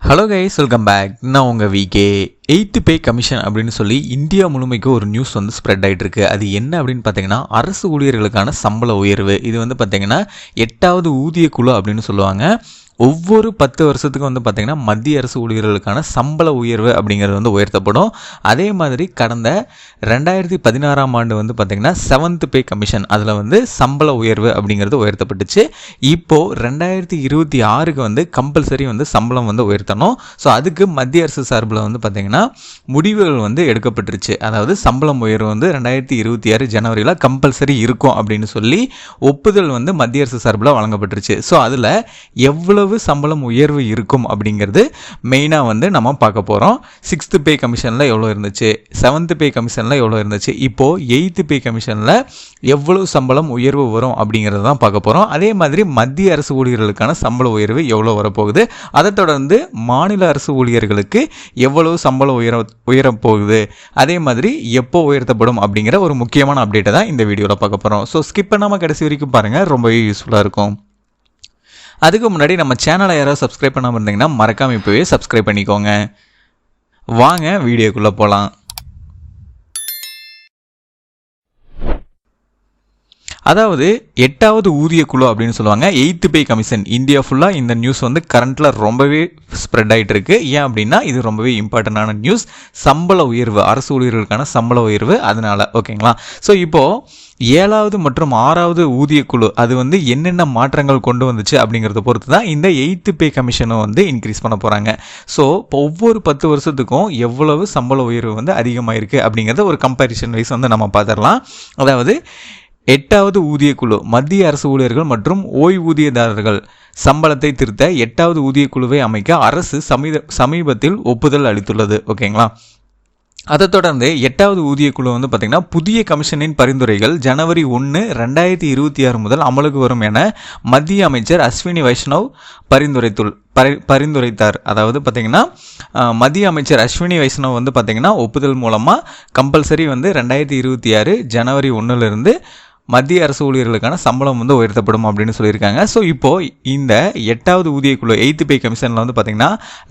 Hello guys, welcome back. நான் உங்கள் VK. 8th pay commission அப்படின்னு சொல்லி இந்தியா முழுமைக்கு ஒரு நியூஸ் வந்து ஸ்ப்ரெட் ஆகிட்டு இருக்கு. அது என்ன அப்படின்னு பார்த்தீங்கன்னா, அரசு ஊழியர்களுக்கான சம்பள உயர்வு. இது வந்து பார்த்தீங்கன்னா 8வது ஊதிய குழு அப்படின்னு சொல்லுவாங்க. ஒவ்வொரு 10 வருஷத்துக்கும் வந்து பார்த்திங்கன்னா மத்திய அரசு ஊழியர்களுக்கான சம்பள உயர்வு அப்படிங்கிறது வந்து உயர்த்தப்படும். அதே மாதிரி கடந்த 2016ஆம் ஆண்டு வந்து பார்த்திங்கன்னா 7th பே கமிஷன், அதில் வந்து சம்பள உயர்வு அப்படிங்கிறது உயர்த்தப்பட்டுச்சு. இப்போது 2026க்கு வந்து கம்பல்சரி வந்து சம்பளம் வந்து உயர்த்தணும். ஸோ அதுக்கு மத்திய அரசு சார்பில் வந்து பார்த்திங்கன்னா முடிவுகள் வந்து எடுக்கப்பட்டுருச்சு. அதாவது சம்பளம் உயர்வு வந்து 2026 ஜனவரியில் கம்பல்சரி இருக்கும் அப்படின்னு சொல்லி ஒப்புதல் வந்து மத்திய அரசு சார்பில் வழங்கப்பட்டுருச்சு. ஸோ அதில் எவ்வளவு சம்பளம் உயர்வு இருக்கும் அப்படிங்கிறது மெயினாக வந்து நம்ம பார்க்க போகிறோம். 6th பே கமிஷனில் எவ்வளோ இருந்துச்சு, 7th பே கமிஷனில் எவ்வளோ இருந்துச்சு, இப்போது 8th பே கமிஷனில் எவ்வளவு சம்பளம் உயர்வு வரும் அப்படிங்கிறது தான் பார்க்க போகிறோம். அதே மாதிரி மத்திய அரசு ஊழியர்களுக்கான சம்பள உயர்வு எவ்வளோ வரப்போகுது, அதை தொடர்ந்து மாநில அரசு ஊழியர்களுக்கு எவ்வளவு சம்பளம் உயரப்போகுது, அதே மாதிரி எப்போ உயர்த்தப்படும் அப்படிங்கிற ஒரு முக்கியமான அப்டேட்டை தான் இந்த வீடியோவில் பார்க்க போகிறோம். ஸோ ஸ்கிப் பண்ணாமல் கடைசி வரைக்கும் பாருங்கள், ரொம்பவே யூஸ்ஃபுல்லாக இருக்கும். அதுக்கு முன்னாடி நம்ம சேனலை யாராவது சப்ஸ்கிரைப் பண்ணாமல் இருந்தீங்கன்னா மறக்காமல் இப்போவே சப்ஸ்கிரைப் பண்ணிக்கோங்க. வாங்க வீடியோக்குள்ளே போகலாம். அதாவது 8வது ஊதிய குழு அப்படின்னு சொல்லுவாங்க, 8th பே கமிஷன். இந்தியா ஃபுல்லாக இந்த நியூஸ் வந்து கரண்ட்டில் ரொம்பவே ஸ்ப்ரெட் ஆகிட்டு இருக்கு. ஏன் அப்படின்னா இது ரொம்பவே இம்பார்ட்டண்டான நியூஸ். சம்பள உயர்வு, அரசு ஊழியர்களுக்கான சம்பள உயர்வு, அதனால ஓகேங்களா. ஸோ இப்போது 7வது மற்றும் 6வது ஊதிய குழு அது வந்து என்னென்ன மாற்றங்கள் கொண்டு வந்துச்சு அப்படிங்கிறத பொறுத்து தான் இந்த 8th பே கமிஷனை வந்து இன்க்ரீஸ் பண்ண போகிறாங்க. ஸோ இப்போ ஒவ்வொரு 10 வருஷத்துக்கும் எவ்வளவு சம்பள உயர்வு வந்து அதிகமாகிருக்கு அப்படிங்கிறத ஒரு கம்பேரிசன் வைஸ் வந்து நம்ம பார்த்துடலாம். அதாவது 8வது ஊதிய குழு மத்திய அரசு ஊழியர்கள் மற்றும் ஓய்வூதியதாரர்கள் சம்பளத்தை திருத்த 8வது ஊதிய குழுவை அமைக்க அரசு சமீபத்தில் ஒப்புதல் அளித்துள்ளது. ஓகேங்களா. அதை தொடர்ந்து 8வது ஊதிய குழு வந்து பார்த்திங்கன்னா புதிய கமிஷனின் பரிந்துரைகள் ஜனவரி 1, 2026 முதல் அமலுக்கு வரும் என மத்திய அமைச்சர் அஸ்வினி வைஷ்ணவ் பரிந்துரைத்தார். அதாவது பார்த்திங்கன்னா மத்திய அமைச்சர் அஸ்வினி வைஷ்ணவ் வந்து பார்த்திங்கன்னா ஒப்புதல் மூலமாக கம்பல்சரி வந்து 2026 ஜனவரி 1லிருந்து மத்திய அரசு ஊழியர்களுக்கான சம்பளம் வந்து உயர்த்தப்படும் அப்படின்னு சொல்லியிருக்காங்க. ஸோ இப்போது இந்த 8வது ஊதிய குழு 8th பே கமிஷனில் வந்து பார்த்திங்கன்னா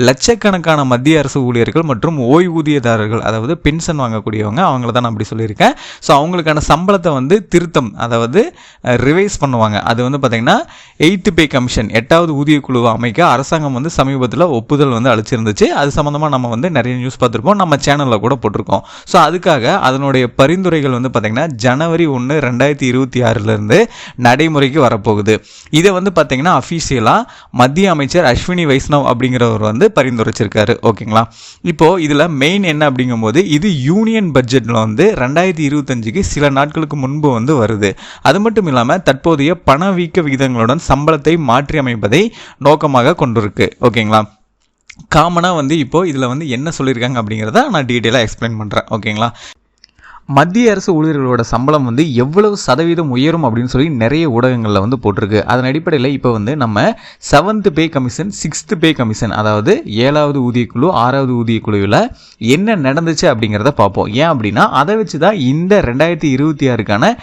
லட்சக்கணக்கான மத்திய அரசு ஊழியர்கள் மற்றும் ஓய்வூதியதாரர்கள், அதாவது பென்ஷன் வாங்கக்கூடியவங்க, அவங்கள தான் நான் அப்படி சொல்லியிருக்கேன். ஸோ அவங்களுக்கான சம்பளத்தை வந்து திருத்தம், அதாவது ரிவைஸ் பண்ணுவாங்க. அது வந்து பார்த்திங்கன்னா 8th பே கமிஷன் 8வது ஊதிய குழுவை அமைக்க அரசாங்கம் வந்து சமீபத்தில் ஒப்புதல் வந்து அளிச்சிருந்துச்சு. அது சம்மந்தமாக நம்ம வந்து நிறைய நியூஸ் பார்த்துருப்போம், நம்ம சேனலில் கூட போட்டிருக்கோம். ஸோ அதுக்காக அதனுடைய பரிந்துரைகள் வந்து பார்த்திங்கன்னா ஜனவரி 1, 2026 நடைமுறைக்கு வரப்போகுது. இதை வந்து பார்த்தீங்கன்னா அஃபீஷியலாக மத்திய அமைச்சர் அஸ்வினி வைஷ்ணவ் அப்படிங்கிறவர் வந்து பரிந்துரைச்சிருக்காரு. ஓகேங்களா. இப்போது இதில் மெயின் என்ன அப்படிங்கும்போது, இது யூனியன் பட்ஜெட்டில் வந்து 2025க்கு சில நாட்களுக்கு முன்பு வந்து வருது. அது மட்டும் இல்லாமல் தற்போதைய பணவீக்க விகிதங்களுடன் சம்பளத்தை மாற்றி அமைப்பதை நோக்கமாக கொண்டிருக்கு. ஓகேங்களா. காமனாக வந்து இப்போது இதில் வந்து என்ன சொல்லியிருக்காங்க அப்படிங்கிறத நான் டீட்டெயிலாக எக்ஸ்பிளைன் பண்ணுறேன். ஓகேங்களா. மத்திய அரசு ஊழியர்களோட சம்பளம் வந்து எவ்வளவு சதவீதம் உயரும் அப்படின்னு சொல்லி நிறைய ஊடகங்களில் வந்து போட்டிருக்கு. அதன் அடிப்படையில் இப்போ வந்து நம்ம 7th pay commission, 6th pay commission, அதாவது 7வது ஊதிய குழு, 6வது ஊதிய குழுவில் என்ன நடந்துச்சு அப்படிங்கிறத பார்ப்போம். ஏன் அப்படின்னா அதை வச்சு தான் இந்த 2026க்கான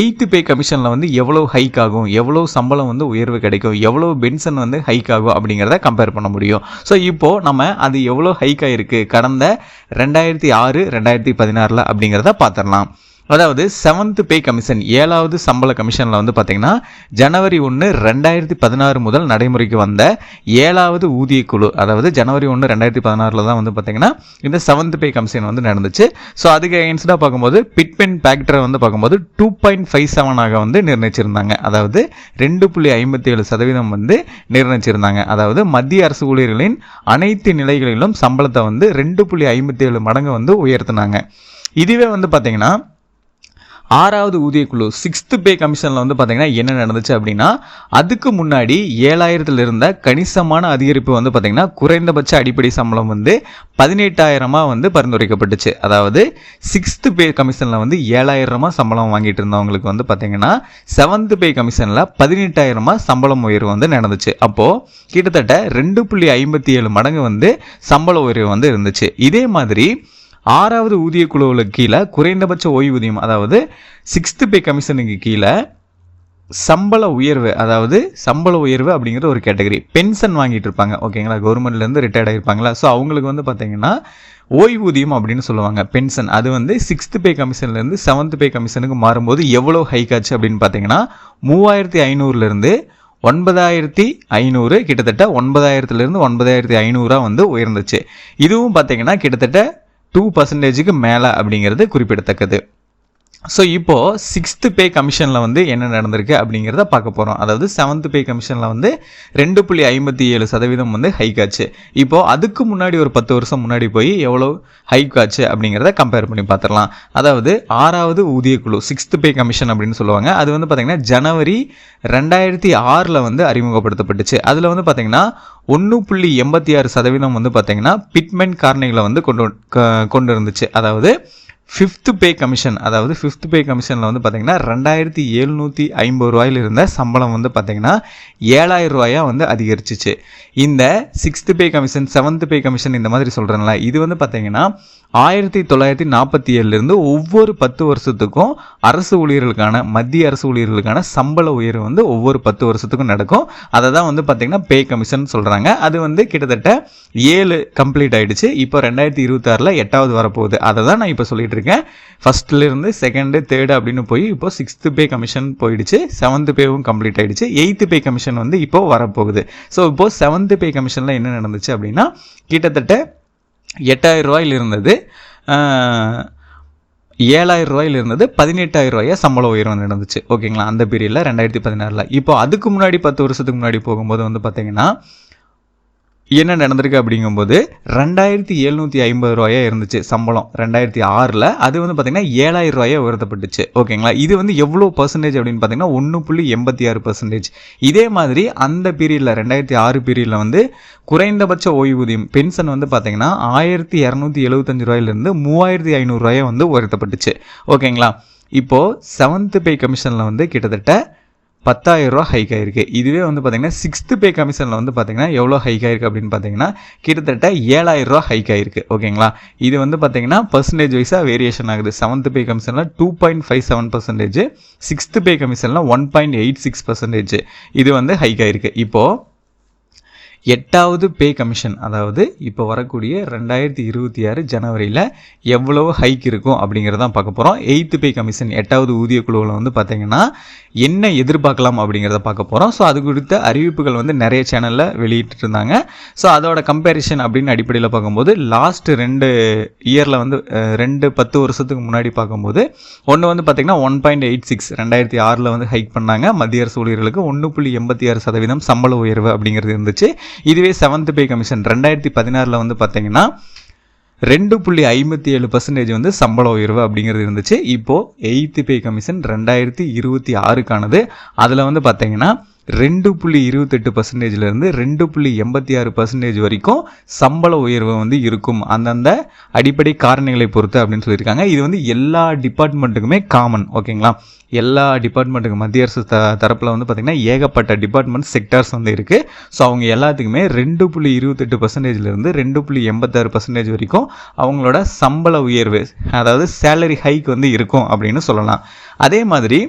8th பே கமிஷனில் வந்து எவ்வளோ ஹைக் ஆகும், எவ்வளோ சம்பளம் வந்து உயர்வு கிடைக்கும், எவ்வளோ பென்ஷன் வந்து ஹைக் ஆகும் அப்படிங்கிறத கம்பேர் பண்ண முடியும். ஸோ இப்போது நம்ம அது எவ்வளோ ஹைக் ஆகிருக்கு கடந்த 2006, 2016 அப்படிங்கிறத பார்த்துடலாம். அதாவது 7th பே கமிஷன், 7வது சம்பள கமிஷனில் வந்து பார்த்திங்கன்னா ஜனவரி 1, 2016 முதல் நடைமுறைக்கு வந்த 7வது ஊதிய குழு, அதாவது ஜனவரி 1, 2016 தான் வந்து பார்த்திங்கன்னா இந்த 7th பே கமிஷன் வந்து நடந்துச்சு. ஸோ அதுக்கு எகென்ஸ்டாக பார்க்கும்போது பிட்மென் ஃபேக்டரை வந்து பார்க்கும்போது 2.57 வந்து நிர்ணயிச்சிருந்தாங்க. அதாவது 2.57% வந்து நிர்ணயிச்சிருந்தாங்க. அதாவது மத்திய அரசு ஊழியர்களின் அனைத்து நிலைகளிலும் சம்பளத்தை வந்து 2.57 மடங்கு வந்து உயர்த்தினாங்க. இதுவே வந்து பார்த்திங்கன்னா 6வது ஊதிய குழு 6th பே கமிஷனில் வந்து பார்த்திங்கன்னா என்ன நடந்துச்சு அப்படின்னா, அதுக்கு முன்னாடி 7,000 இருந்த கணிசமான அதிகரிப்பு வந்து பார்த்திங்கன்னா குறைந்தபட்ச அடிப்படை சம்பளம் வந்து 18,000 வந்து பரிந்துரைக்கப்பட்டுச்சு. அதாவது 6th பே கமிஷனில் வந்து 7,000 சம்பளம் வாங்கிட்டு இருந்தவங்களுக்கு வந்து பார்த்திங்கன்னா 7th பே கமிஷனில் 18,000 சம்பளம் உயர்வு வந்து நடந்துச்சு. அப்போது கிட்டத்தட்ட 2.57 மடங்கு வந்து சம்பள உயர்வு வந்து இருந்துச்சு. இதே மாதிரி 6வது ஊதிய குழுவுக்கு கீழே குறைந்தபட்ச ஓய்வூதியம், அதாவது 6th பே கமிஷனுக்கு கீழே சம்பள உயர்வு, அதாவது சம்பள உயர்வு அப்படிங்கிற ஒரு கேட்டகரி. பென்ஷன் வாங்கிட்டு இருப்பாங்க ஓகேங்களா, கவர்மெண்ட்லேருந்து ரிட்டையர்ட் ஆகிருப்பாங்களா. ஸோ அவங்களுக்கு வந்து பார்த்தீங்கன்னா ஓய்வூதியம் அப்படின்னு சொல்லுவாங்க, பென்ஷன். அது வந்து 6th பே கமிஷன்லேருந்து 7th பே கமிஷனுக்கு மாறும்போது எவ்வளோ ஹைக் ஆச்சு அப்படின்னு பார்த்தீங்கன்னா 3500லேருந்து 9500, கிட்டத்தட்ட 9000லேருந்து 9500 வந்து உயர்ந்துச்சு. இதுவும் பார்த்தீங்கன்னா கிட்டத்தட்ட 2% மேலே அப்படிங்கிறது குறிப்பிடத்தக்கது. ஸோ இப்போது 6th பே கமிஷனில் வந்து என்ன நடந்திருக்கு அப்படிங்கிறத பார்க்க போகிறோம். அதாவது 7th பே கமிஷனில் வந்து 2.57% வந்து ஹைக் ஆச்சு. இப்போது அதுக்கு முன்னாடி ஒரு 10 வருஷம் முன்னாடி போய் எவ்வளோ ஹைக் ஆச்சு அப்படிங்கிறத கம்பேர் பண்ணி பார்த்துடலாம். அதாவது 6வது ஊதியக்குழு 6th பே கமிஷன் அப்படின்னு சொல்லுவாங்க. அது வந்து பார்த்திங்கன்னா ஜனவரி 2006 வந்து அறிமுகப்படுத்தப்பட்டுச்சு. அதில் வந்து பார்த்திங்கன்னா 1.86% வந்து பார்த்திங்கன்னா பிட்மென்ட் காரணிகளை வந்து கொண்டு இருந்துச்சு. அதாவது 5th பே கமிஷன், அதாவது 5th பே கமிஷனில் வந்து பார்த்தீங்கன்னா 2750 ரூபாயில் இருந்த சம்பளம் வந்து பார்த்தீங்கன்னா 7000 ரூபாயா வந்து அதிகரிச்சிச்சு. இந்த 6th pay commission 7th pay commission இந்த மாதிரி சொல்கிறேன்ல, இது வந்து பார்த்தீங்கன்னா 1947 ஒவ்வொரு 10 வருஷத்துக்கும் அரசு ஊழியர்களுக்கான, மத்திய அரசு ஊழியர்களுக்கான சம்பள உயர்வு வந்து ஒவ்வொரு 10 வருஷத்துக்கும் நடக்கும். அதை தான் வந்து பார்த்தீங்கன்னா பே கமிஷன் சொல்கிறாங்க. அது வந்து கிட்டத்தட்ட 7 கம்ப்ளீட் ஆகிடுச்சு. இப்போ 2026 8வது வரப்போகுது. அதை தான் நான் இப்போ சொல்லிட்டு இருக்கேன். ஃபர்ஸ்ட்லேருந்து 2nd 3rd அப்படின்னு போய் இப்போ 6th பே கமிஷன் போயிடுச்சு. 7th பேவும் கம்ப்ளீட் ஆகிடுச்சு. 8th பே கமிஷன் வந்து இப்போ வரப்போகுது. ஸோ இப்போ 7th பே கமிஷனில் என்ன நடந்துச்சு அப்படின்னா கிட்டத்தட்ட 8000 ரூபாயில் இருந்தது 7000 ரூபாயில் இருந்தது 18000 ரூபாயா சம்பள உயர்வு நடந்துச்சு ஓகேங்களா, அந்த பீரியடில் 2016. இப்போ அதுக்கு முன்னாடி 10 வருஷத்துக்கு முன்னாடி போகும்போது வந்து பார்த்தீங்கன்னா என்ன நடந்திருக்கு அப்படிங்கும்போது 2750 ரூபாயா இருந்துச்சு சம்பளம் 2006. அது வந்து பார்த்தீங்கன்னா 7000 ரூபாயா உயர்த்தப்பட்டுச்சு ஓகேங்களா. இது வந்து எவ்வளோ பர்சன்டேஜ் அப்படின்னு பார்த்தீங்கன்னா 1.86%. இதே மாதிரி அந்த பீரியடில் 2006 பீரியடில் வந்து குறைந்தபட்ச ஓய்வூதியம் பென்ஷன் வந்து பார்த்தீங்கன்னா 1275 ரூபாயிலிருந்து 3500 ரூபாயா வந்து உயர்த்தப்பட்டுச்சு ஓகேங்களா. இப்போது 7th பே கமிஷனில் வந்து கிட்டத்தட்ட 10,000 ரூபா ஹைக் ஆயிருக்கு. இதுவே வந்து பார்த்தீங்கன்னா 6th பே கமிஷனில் வந்து பார்த்தீங்கன்னா எவ்வளோ ஹைக் ஆயிருக்கு அப்படின்னு பார்த்தீங்கன்னா கிட்டத்தட்ட 7000 ரூபா ஹைக் ஆயிருக்கு ஓகேங்களா. இது வந்து பார்த்தீங்கன்னா பர்சன்டேஜ் வைஸாக வேரியேஷன் ஆகுது. 7th பே கமிஷனில் 2.57%, 6th பே கமிஷனில் 1.86% இது வந்து ஹைக் ஆயிருக்கு. இப்போது 8வது பே கமிஷன், அதாவது இப்போ வரக்கூடிய 2026 ஜனவரியில் எவ்வளவு ஹைக் இருக்கும் அப்படிங்கிறதான் பார்க்க போகிறோம். 8th பே கமிஷன் 8வது ஊதிய குழுவில் வந்து பார்த்தீங்கன்னா என்ன எதிர்பார்க்கலாம் அப்படிங்கிறத பார்க்க போகிறோம். ஸோ அது குறித்த அறிவிப்புகள் வந்து நிறைய சேனலில் வெளியிட்டு இருந்தாங்க. ஸோ அதோட கம்பேரிஷன் அப்படின்னு அடிப்படையில் பார்க்கும்போது லாஸ்ட் 2 இயரில் வந்து 10 வருஷத்துக்கு முன்னாடி பார்க்கும்போது ஒன்று வந்து பார்த்திங்கன்னா 1.86 2006 வந்து ஹைக் பண்ணாங்க. மத்திய அரசு ஊழியர்களுக்கு 1.86% சம்பள உயர்வு அப்படிங்கிறது இருந்துச்சு. இதுவே 7th பே கமிஷன் 2016 வந்து பார்த்தீங்கன்னா 2.57% வந்து சம்பள உயர்வு அப்படிங்கிறது இருந்துச்சு. இப்போது 8th பே கமிஷன் 2026க்கானது. அதில் வந்து பார்த்தீங்கன்னா 2.28%லேருந்து 2.86% வரைக்கும் சம்பள உயர்வு வந்து இருக்கும், அந்தந்த அடிப்படை காரணிகளை பொறுத்து அப்படின்னு சொல்லியிருக்காங்க. இது வந்து எல்லா டிபார்ட்மெண்ட்டுக்குமே காமன் ஓகேங்களா. எல்லா டிபார்ட்மெண்ட்டுக்கு மத்திய அரசு தரப்பில் வந்து பார்த்திங்கன்னா ஏகப்பட்ட டிபார்ட்மெண்ட் செக்டர்ஸ் வந்து இருக்குது. ஸோ அவங்க எல்லாத்துக்குமே 2.28%லேருந்து 2.86% வரைக்கும் அவங்களோட சம்பள உயர்வு, அதாவது சேலரி ஹைக் வந்து இருக்கும் அப்படின்னு சொல்லலாம். அதே மாதிரி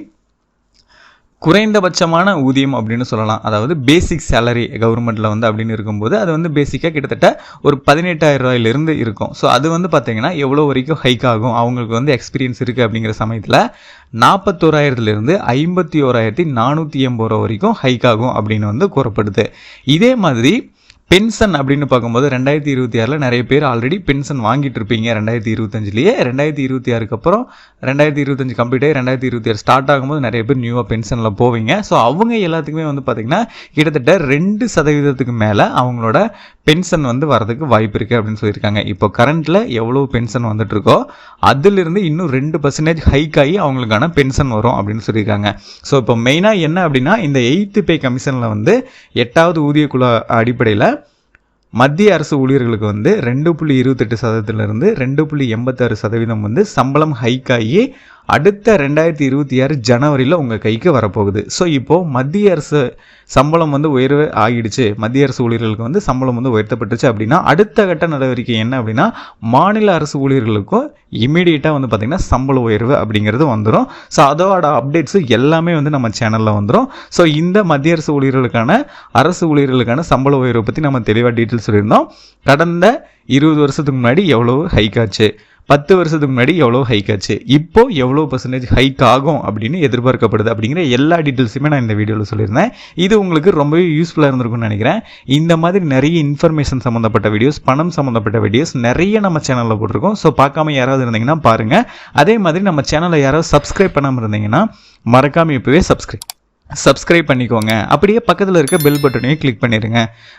குறைந்தபட்சமான ஊதியம் அப்படின்னு சொல்லலாம், அதாவது பேசிக் சேலரி கவர்மெண்ட்டில் வந்து அப்படின்னு இருக்கும்போது அது வந்து பேசிக்காக கிட்டத்தட்ட ஒரு 18,000 ரூபாயிலிருந்து இருக்கும். ஸோ அது வந்து பார்த்தீங்கன்னா எவ்வளோ வரைக்கும் ஹைக் ஆகும், அவங்களுக்கு வந்து எக்ஸ்பீரியன்ஸ் இருக்குது அப்படிங்கிற சமயத்தில் 41,000லேருந்து 51,480 ரூபா வரைக்கும் ஹைக் ஆகும் அப்படின்னு வந்து கூறப்படுது. இதே மாதிரி பென்ஷன் அப்படின்னு பார்க்கும்போது 2026 நிறைய பேர் ஆல்ரெடி பென்ஷன் வாங்கிட்டு இருப்பீங்க. 2025லேயே 2026க்கு அப்புறம் 2025 கம்ப்ளீட் ஆகி 2026 ஸ்டார்ட் ஆகும்போது நிறைய பேர் நியூவாக பென்ஷனில் போவீங்க. ஸோ அவங்க எல்லாத்துக்குமே வந்து பார்த்திங்கன்னா கிட்டத்தட்ட 2% மேலே அவங்களோட பென்ஷன் வந்து வரதுக்கு வாய்ப்பு இருக்குது அப்படின்னு சொல்லியிருக்காங்க. இப்போ கரண்ட்டில் எவ்வளோ பென்ஷன் வந்துட்டு இருக்கோ அதிலிருந்து இன்னும் 2% ஹைக் ஆகி அவங்களுக்கான பென்ஷன் வரும் அப்படின்னு சொல்லியிருக்காங்க. ஸோ இப்போ மெயினாக என்ன அப்படின்னா இந்த 8th பே கமிஷனில் வந்து 8வது ஊதிய குழு அடிப்படையில் மத்திய அரசு ஊழியர்களுக்கு வந்து 2.28%லேருந்து 2.86% வந்து சம்பளம் ஹைக் ஆகி அடுத்த 2026 ஜனவரியில் உங்கள் கைக்கு வரப்போகுது. ஸோ இப்போது மத்திய அரசு சம்பளம் வந்து உயர்வு ஆகிடுச்சு, மத்திய அரசு ஊழியர்களுக்கு வந்து சம்பளம் வந்து உயர்த்தப்பட்டுச்சு அப்படின்னா அடுத்த கட்ட நடவடிக்கை என்ன அப்படின்னா மாநில அரசு ஊழியர்களுக்கும் இமீடியட்டாக வந்து பார்த்திங்கன்னா சம்பள உயர்வு அப்படிங்கிறது வந்துடும். ஸோ அதோட அப்டேட்ஸு எல்லாமே வந்து நம்ம சேனலில் வந்துடும். ஸோ இந்த மத்திய அரசு ஊழியர்களுக்கான அரசு ஊழியர்களுக்கான சம்பள உயர்வை பற்றி நம்ம தெளிவாக டீட்டெயில்ஸ் சொல்லியிருந்தோம். கடந்த 20 வருஷத்துக்கு முன்னாடி எவ்வளோ ஹைக் ஆச்சு, 10 வருஷத்துக்கு முன்னாடி எவ்வளோ ஹைக் ஆச்சு, இப்போ எவ்வளோ % ஹைக் ஆகும் அப்படின்னு எதிர்பார்க்கப்படுது அப்படிங்கிற எல்லா டீட்டெயில்ஸுமே நான் இந்த வீடியோவில் சொல்லியிருந்தேன். இது உங்களுக்கு ரொம்பவே யூஸ்ஃபுல்லாக இருந்திருக்கும்னு நினைக்கிறேன். இந்த மாதிரி நிறைய இன்ஃபர்மேஷன் சம்மந்தப்பட்ட வீடியோஸ், பணம் சம்மந்தப்பட்ட வீடியோஸ் நிறைய நம்ம சேனலில் போட்டிருக்கோம். ஸோ பார்க்காம யாராவது இருந்தீங்கன்னா பாருங்கள். அதே மாதிரி நம்ம சேனலை யாராவது சப்ஸ்கிரைப் பண்ணாமல் இருந்தீங்கன்னா மறக்காமல் இப்போவே சப்ஸ்கிரைப் பண்ணிக்கோங்க. அப்படியே பக்கத்தில் இருக்க பெல் பட்டனையும் கிளிக் பண்ணிடுங்க.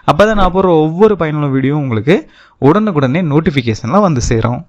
அப்போ தான் நான் போகிற ஒவ்வொரு பயனுள்ள வீடியோவும் உங்களுக்கு உடனுக்குடனே நோட்டிஃபிகேஷனில் வந்து சேரும்.